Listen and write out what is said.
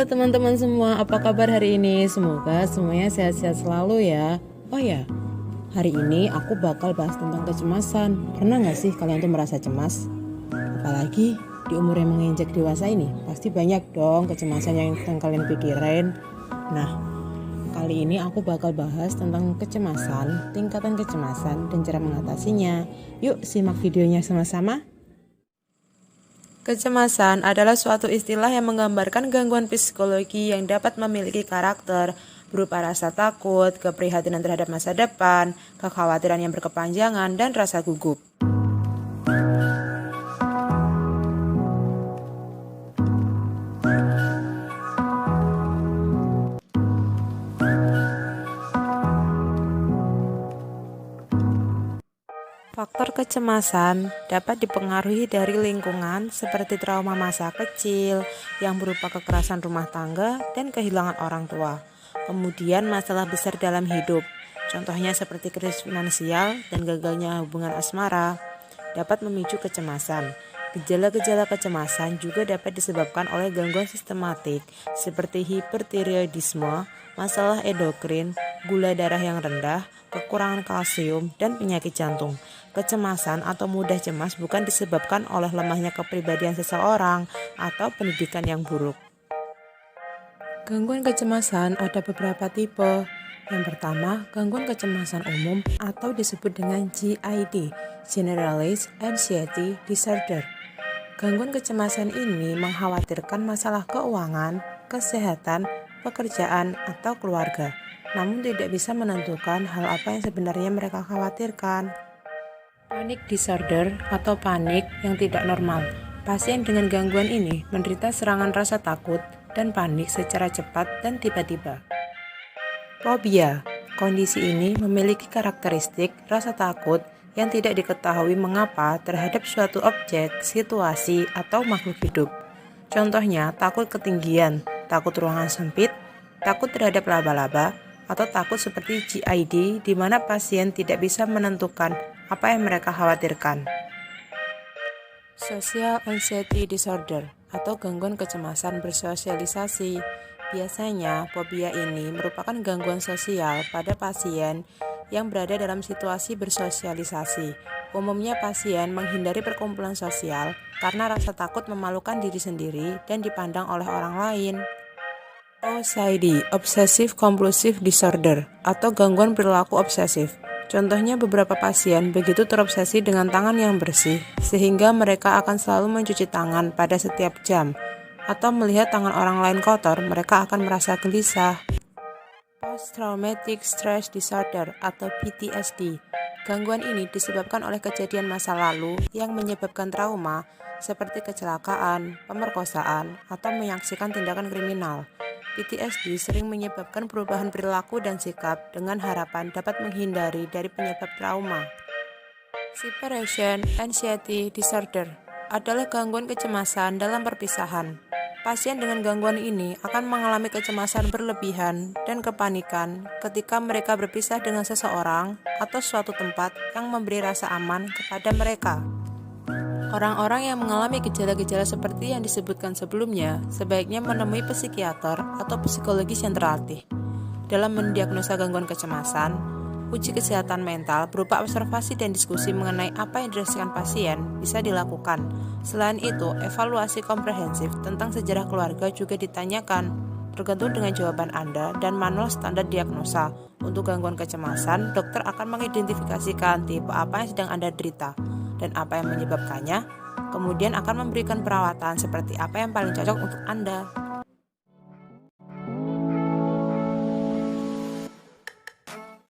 teman-teman semua, apa kabar hari ini? Semoga semuanya sehat-sehat selalu ya. Oh ya, hari ini aku bakal bahas tentang kecemasan. Pernah gak sih kalian tuh merasa cemas? Apalagi di umur yang menginjak dewasa ini, pasti banyak dong kecemasan yang kalian pikirin. Nah, kali ini aku bakal bahas tentang kecemasan, tingkatan kecemasan, dan cara mengatasinya. Yuk simak videonya sama-sama. Kecemasan adalah suatu istilah yang menggambarkan gangguan psikologi yang dapat memiliki karakter berupa rasa takut, keprihatinan terhadap masa depan, kekhawatiran yang berkepanjangan, dan rasa gugup. Faktor kecemasan dapat dipengaruhi dari lingkungan seperti trauma masa kecil yang berupa kekerasan rumah tangga dan kehilangan orang tua. Kemudian masalah besar dalam hidup, contohnya seperti krisis finansial dan gagalnya hubungan asmara, dapat memicu kecemasan. Gejala-gejala kecemasan juga dapat disebabkan oleh gangguan sistematik seperti hipertiroidisme, masalah endokrin, gula darah yang rendah, kekurangan kalsium, dan penyakit jantung. Kecemasan atau mudah cemas bukan disebabkan oleh lemahnya kepribadian seseorang atau pendidikan yang buruk. Gangguan kecemasan ada beberapa tipe. Yang pertama, gangguan kecemasan umum atau disebut dengan GID, Generalized Anxiety Disorder. Gangguan kecemasan ini mengkhawatirkan masalah keuangan, kesehatan, pekerjaan, atau keluarga, namun tidak bisa menentukan hal apa yang sebenarnya mereka khawatirkan. Panic disorder atau panik yang tidak normal. Pasien dengan gangguan ini menderita serangan rasa takut dan panik secara cepat dan tiba-tiba. Fobia. Kondisi ini memiliki karakteristik rasa takut yang tidak diketahui mengapa terhadap suatu objek, situasi, atau makhluk hidup. Contohnya, takut ketinggian, takut ruangan sempit, takut terhadap laba-laba, atau takut seperti GID di mana pasien tidak bisa menentukan apa yang mereka khawatirkan. Social Anxiety Disorder atau gangguan kecemasan bersosialisasi. Biasanya, fobia ini merupakan gangguan sosial pada pasien yang berada dalam situasi bersosialisasi. Umumnya pasien menghindari perkumpulan sosial karena rasa takut memalukan diri sendiri dan dipandang oleh orang lain. OCD, Obsessive Compulsive Disorder, atau gangguan perilaku obsesif. Contohnya beberapa pasien begitu terobsesi dengan tangan yang bersih, sehingga mereka akan selalu mencuci tangan pada setiap jam, atau melihat tangan orang lain kotor, mereka akan merasa gelisah. Post-Traumatic Stress Disorder atau PTSD. Gangguan ini disebabkan oleh kejadian masa lalu yang menyebabkan trauma seperti kecelakaan, pemerkosaan, atau menyaksikan tindakan kriminal. PTSD sering menyebabkan perubahan perilaku dan sikap dengan harapan dapat menghindari dari penyebab trauma. Separation Anxiety Disorder adalah gangguan kecemasan dalam perpisahan. Pasien dengan gangguan ini akan mengalami kecemasan berlebihan dan kepanikan ketika mereka berpisah dengan seseorang atau suatu tempat yang memberi rasa aman kepada mereka. Orang-orang yang mengalami gejala-gejala seperti yang disebutkan sebelumnya sebaiknya menemui psikiater atau psikologis yang terlatih. Dalam mendiagnosa gangguan kecemasan, uji kesehatan mental berupa observasi dan diskusi mengenai apa yang dirasakan pasien bisa dilakukan. Selain itu, evaluasi komprehensif tentang sejarah keluarga juga ditanyakan. Tergantung dengan jawaban Anda dan manual standar diagnosa. Untuk gangguan kecemasan, dokter akan mengidentifikasikan tipe apa yang sedang Anda derita dan apa yang menyebabkannya, kemudian akan memberikan perawatan seperti apa yang paling cocok untuk Anda.